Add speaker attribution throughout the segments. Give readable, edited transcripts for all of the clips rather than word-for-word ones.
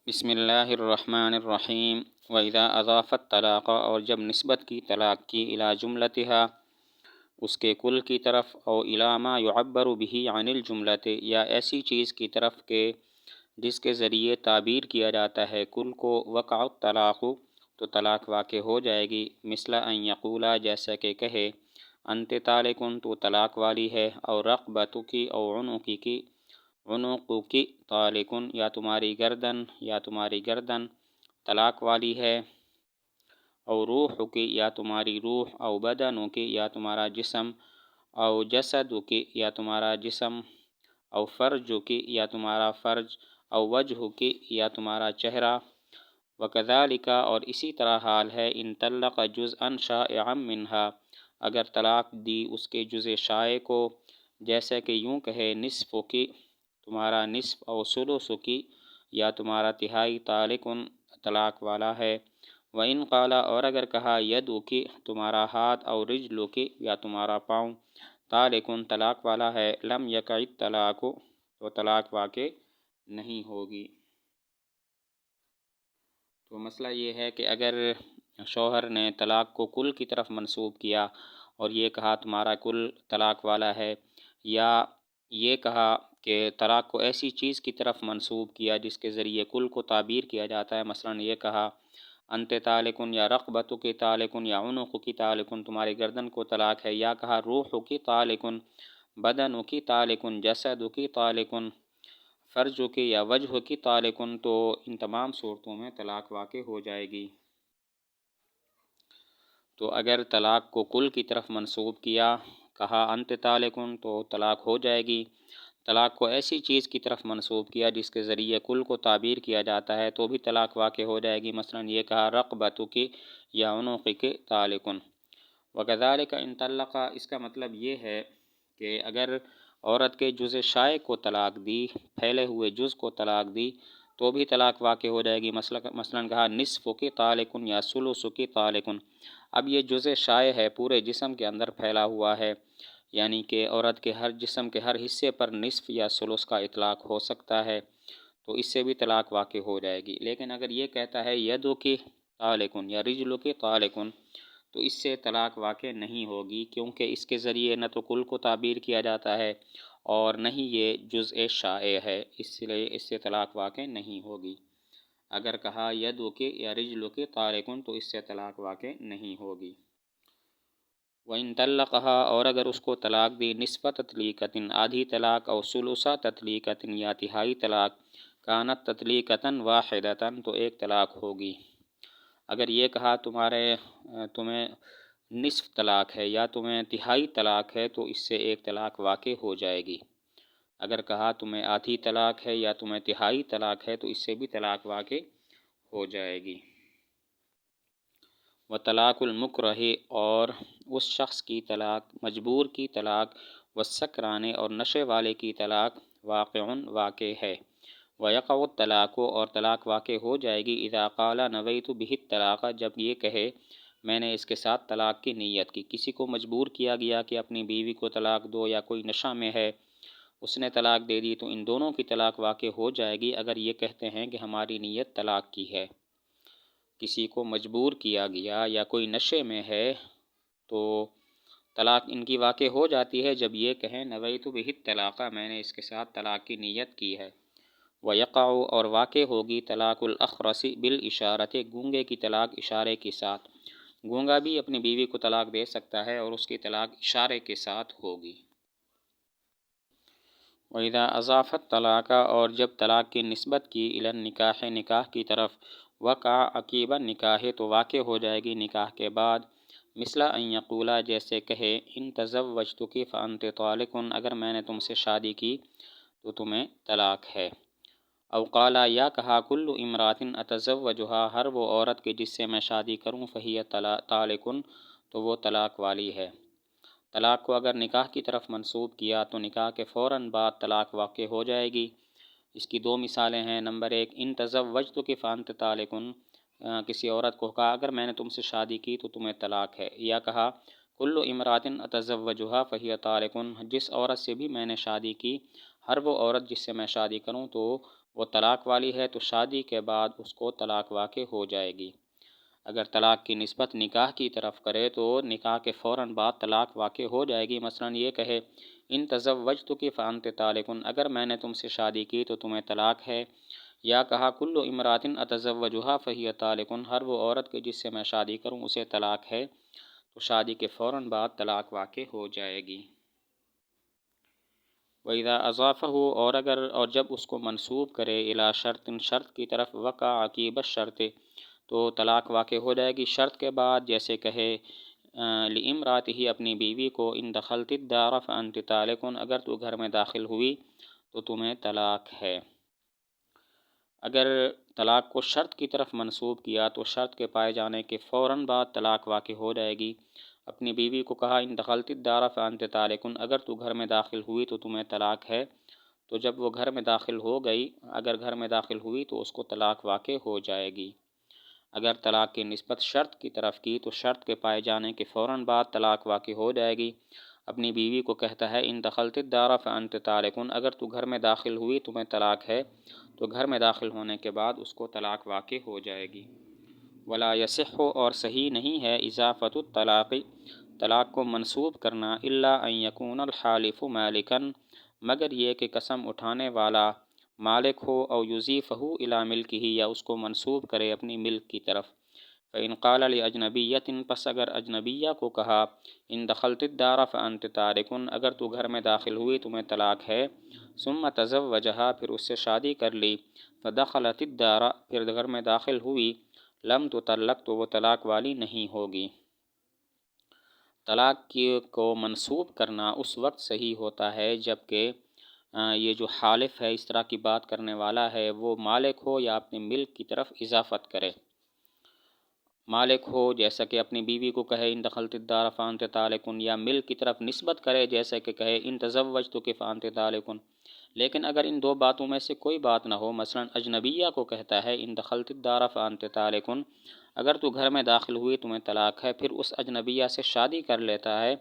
Speaker 1: بسم اللہ الرحمن الرحیم وَإِذَا أَضَافَ الطَّلَاقَ، اور جب نسبت کی طلاق کی الی جملتها اس کے کل کی طرف، او الی ما يعبر به عن الجملۃ یا ایسی چیز کی طرف کہ جس کے ذریعے تعبیر کیا جاتا ہے کل کو، وقع الطلاق تو طلاق واقع ہو جائے گی، مثل ان یقولا جیسا کہ کہے انت طالق تو طلاق والی ہے، او رقبتک او عنقک عنقک طالق یا تمہاری گردن طلاق والی ہے، او روحک یا تمہاری روح، او بدنک یا تمہارا جسم، او جسدک یا تمہارا جسم، او فرجک یا تمہارا فرج، او وجہک یا تمہارا چہرہ۔ وکذالک اور اسی طرح حال ہے ان طلق جزءا شائعا منہا اگر طلاق دی اس کے جزء شائع کو، جیسے کہ یوں کہے نصفک تمہارا نصف، او ثلثک یا تمہارا تہائی طالق طلاق والا ہے۔ وَإِنْ قَالَ اور اگر کہا یدک تمہارا ہاتھ، او رجلک یا تمہارا پاؤں طالق طلاق والا ہے، لم یقع الطلاق تو طلاق واقع نہیں ہوگی۔ تو مسئلہ یہ ہے کہ اگر شوہر نے طلاق کو کل کی طرف منسوب کیا اور یہ کہا تمہارا کل طلاق والا ہے، یا یہ کہا کہ طلاق کو ایسی چیز کی طرف منسوب کیا جس کے ذریعے کل کو تعبیر کیا جاتا ہے، مثلا یہ کہا انت طالق یا رقبتک طالق یا عنقک طالق تمہاری گردن کو طلاق ہے، یا کہا روحک طالق بدنک طالق جسدک طالق فرجک یا وجہک طالق، تو ان تمام صورتوں میں طلاق واقع ہو جائے گی۔ تو اگر طلاق کو کل کی طرف منسوب کیا، کہا انت طالق تو طلاق ہو جائے گی۔ طلاق کو ایسی چیز کی طرف منسوب کیا جس کے ذریعے کل کو تعبیر کیا جاتا ہے تو بھی طلاق واقع ہو جائے گی، مثلا یہ کہا رقبتک یا عنقک طالق۔ وکذالک ان طلق اس کا مطلب یہ ہے کہ اگر عورت کے جزء شائع کو طلاق دی، پھیلے ہوئے جز کو طلاق دی تو بھی طلاق واقع ہو جائے گی، مثلا کہا نصفک طالق یا ثلثک طالق۔ اب یہ جزء شائع ہے، پورے جسم کے اندر پھیلا ہوا ہے، یعنی کہ عورت کے ہر جسم کے ہر حصے پر نصف یا ثلث کا اطلاق ہو سکتا ہے، تو اس سے بھی طلاق واقع ہو جائے گی۔ لیکن اگر یہ کہتا ہے یدک طالق یا رجلک طالق تو اس سے طلاق واقع نہیں ہوگی، کیونکہ اس کے ذریعے نہ تو کل کو تعبیر کیا جاتا ہے اور نہ ہی یہ جزء شائع ہے، اس لیے اس سے طلاق واقع نہیں ہوگی۔ اگر کہا یدک یا رجلک طالق تو اس سے طلاق واقع نہیں ہوگی۔ وَإِن طَلَّقَهَا اور اگر اس کو طلاق دی نصف تطلیقۃ آدھی طلاق، او ثلث تطلیقۃ یا تہائی طلاق، کانت تطلیقۃ واحدۃ تو ایک طلاق ہوگی۔ اگر یہ کہا تمہیں نصف طلاق ہے یا تمہیں تہائی طلاق ہے تو اس سے ایک طلاق واقع ہو جائے گی۔ اگر کہا تمہیں آدھی طلاق ہے یا تمہیں تہائی طلاق ہے تو اس سے بھی طلاق واقع ہو جائے گی۔ وطلاق المکرہ اور اس شخص کی طلاق، مجبور کی طلاق، والسکران اور نشے والے کی طلاق، واقع ہے۔ ویقع الطلاق اور طلاق واقع ہو جائے گی اذا قال نویت بہ الطلاق جب یہ کہے میں نے اس کے ساتھ طلاق کی نیت کی۔ کسی کو مجبور کیا گیا کہ اپنی بیوی کو طلاق دو، یا کوئی نشہ میں ہے اس نے طلاق دے دی، تو ان دونوں کی طلاق واقع ہو جائے گی اگر یہ کہتے ہیں کہ ہماری نیت طلاق کی ہے۔ کسی کو مجبور کیا گیا یا کوئی نشے میں ہے تو طلاق ان کی واقع ہو جاتی ہے جب یہ کہیں نویت بہ الطلاق میں نے اس کے ساتھ طلاق کی نیت کی ہے۔ ویقع اور واقع ہوگی طلاق الاخرس بالاشارۃ گونگے کی طلاق اشارے کے ساتھ۔ گونگا بھی اپنی بیوی کو طلاق دے سکتا ہے اور اس کی طلاق اشارے کے ساتھ ہوگی۔ وَإِذَا أَضَافَ الطَّلَاقَ اور جب طلاق کی نسبت کی الی النکاح نکاح کی طرف، وقع عقیب النکاح تو واقع ہو جائے گی نکاح کے بعد، مثل ان یقولا جیسے کہے ان تزوجتک فانت طالق اگر میں نے تم سے شادی کی تو تمہیں طلاق ہے۔ او قالا یا کہا کل امرأۃ اتزوجها ہر وہ عورت کے جس سے میں شادی کروں فہی طالق تو وہ طلاق والی ہے۔ طلاق کو اگر نکاح کی طرف منسوب کیا تو نکاح کے فوراً بعد طلاق واقع ہو جائے گی۔ اس کی دو مثالیں ہیں، نمبر ایک ان تزوجتک فانت طالق کسی عورت کو کہا اگر میں نے تم سے شادی کی تو تمہیں طلاق ہے، یا کہا کل امرأۃ اتزوجها فہی طالق جس عورت سے بھی میں نے شادی کی، ہر وہ عورت جس سے میں شادی کروں تو وہ طلاق والی ہے تو شادی کے بعد اس کو طلاق واقع ہو جائے گی۔ اگر طلاق کی نسبت نکاح کی طرف کرے تو نکاح کے فوراً بعد طلاق واقع ہو جائے گی۔ مثلاً یہ کہے ان تزوجتک فانت طالق، اگر میں نے تم سے شادی کی تو تمہیں طلاق ہے، یا کہا کل امرات اتزوجها فہی طالق، ہر وہ عورت کے جس سے میں شادی کروں اسے طلاق ہے، تو شادی کے فوراً بعد طلاق واقع ہو جائے گی۔ وَإِذَا أَضَافَهُ، اور جب اس کو منسوب کرے الی شرط، شرط کی طرف، وقع عقیب الشرط، تو طلاق واقع ہو جائے گی شرط کے بعد۔ جیسے کہے لِامْرَأَتِهِ، اپنی بیوی کو، ان دخلت الدار فأنت طالق، اگر تو گھر میں داخل ہوئی تو تمہیں طلاق ہے۔ اگر طلاق کو شرط کی طرف منسوب کیا تو شرط کے پائے جانے کے فوراً بعد طلاق واقع ہو جائے گی۔ اپنی بیوی کو کہا ان دخلت الدار فانت طالق، اگر تو گھر میں داخل ہوئی تو تمہیں طلاق ہے، تو جب وہ گھر میں داخل ہو گئی، اگر گھر میں داخل ہوئی تو اس کو طلاق واقع ہو جائے گی۔ اگر طلاق کی نسبت شرط کی طرف کی تو شرط کے پائے جانے کے فوراً بعد طلاق واقع ہو جائے گی۔ اپنی بیوی کو کہتا ہے ان دخلت الدار فانت طالق، اگر تو گھر میں داخل ہوئی تمہیں طلاق ہے، تو گھر میں داخل ہونے کے بعد اس کو طلاق واقع ہو جائے گی۔ ولا یصح، اور صحیح نہیں ہے، اضافۃ الطلاق، طلاق کو منسوب کرنا، الا ان یکون الحالف مالکا، مگر یہ کہ قسم اٹھانے والا مالک ہو، او یضیفہ الی ملکہ، یا اس کو منسوب کرے اپنی ملک کی طرف۔ فإن قال لأجنبیۃ، پس اگر اجنبیہ کو کہا ان دخلت الدار فأنت طالق، اگر تو گھر میں داخل ہوئی تمہیں طلاق ہے، ثم تزوجہا، پھر اس سے شادی کر لی، فدخلت الدار، پھر گھر میں داخل ہوئی، لم تطلق، تو وہ طلاق والی نہیں ہوگی۔ طلاق کو منسوب کرنا اس وقت صحیح ہوتا ہے جب کہ یہ جو حالف ہے، اس طرح کی بات کرنے والا ہے، وہ مالک ہو یا اپنے ملک کی طرف اضافت کرے۔ مالک ہو جیسا کہ اپنی بیوی کو کہے ان دخلت الدار فانت طالق، یا ملک کی طرف نسبت کرے جیسا کہ کہے ان تزوجتک فانت طالق۔ لیکن اگر ان دو باتوں میں سے کوئی بات نہ ہو، مثلا اجنبیہ کو کہتا ہے ان دخلت الدار فانت طالق، اگر تو گھر میں داخل ہوئی تمہیں طلاق ہے، پھر اس اجنبیہ سے شادی کر لیتا ہے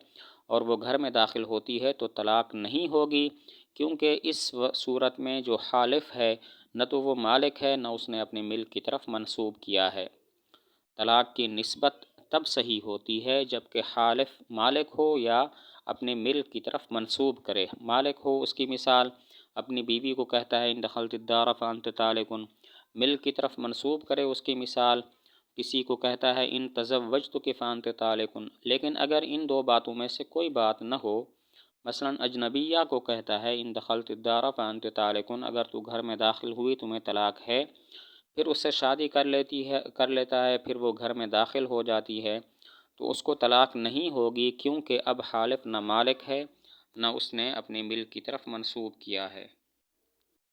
Speaker 1: اور وہ گھر میں داخل ہوتی ہے، تو طلاق نہیں ہوگی، کیونکہ اس صورت میں جو حالف ہے نہ تو وہ مالک ہے، نہ اس نے اپنے ملک کی طرف منسوب کیا ہے۔ طلاق کی نسبت تب صحیح ہوتی ہے جب کہ حالف مالک ہو یا اپنے ملک کی طرف منسوب کرے۔ مالک ہو، اس کی مثال اپنی بیوی کو کہتا ہے ان دخلت الدار فانت طالق، ملک کی طرف منسوب کرے، اس کی مثال کسی کو کہتا ہے ان تزوجتک فانت طالق۔ لیکن اگر ان دو باتوں میں سے کوئی بات نہ ہو، مثلا اجنبیہ کو کہتا ہے ان دخلت الدار فانت طالق، اگر تو گھر میں داخل ہوئی تمہیں طلاق ہے، پھر اس سے شادی کر لیتا ہے، پھر وہ گھر میں داخل ہو جاتی ہے، تو اس کو طلاق نہیں ہوگی، کیونکہ اب حالف نہ مالک ہے، نہ اس نے اپنے ملک کی طرف منسوب کیا ہے۔